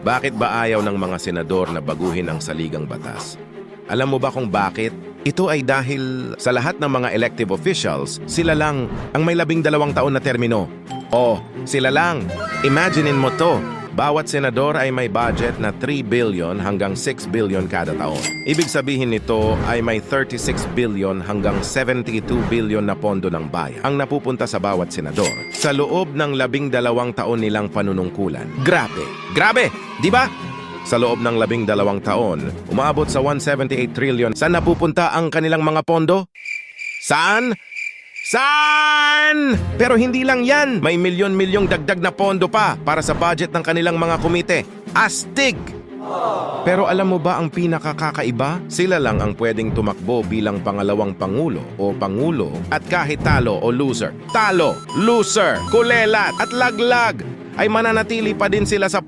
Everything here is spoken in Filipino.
Bakit ba ayaw ng mga senador na baguhin ang saligang batas? Alam mo ba kung bakit? Ito ay dahil sa lahat ng mga elective officials, sila lang ang may 12 taon na termino. O, sila lang. Imaginein mo to. Bawat senador ay may budget na 3 billion hanggang 6 billion kada taon. Ibig sabihin nito ay may 36 billion hanggang 72 billion na pondo ng bayan ang napupunta sa bawat senador sa loob ng 12 taon nilang panunungkulan. Grabe! Grabe! Di ba? Sa loob ng 12 taon, umaabot sa 178 trillion. Saan napupunta ang kanilang mga pondo? Saan? Saan? Pero hindi lang yan. May milyon-milyong dagdag na pondo pa para sa budget ng kanilang mga komite. Astig! Pero alam mo ba ang pinakakakaiba? Sila lang ang pwedeng tumakbo bilang pangalawang pangulo o pangulo at kahit talo o loser. Talo, loser, kulelat at laglag ay mananatili pa din sila sa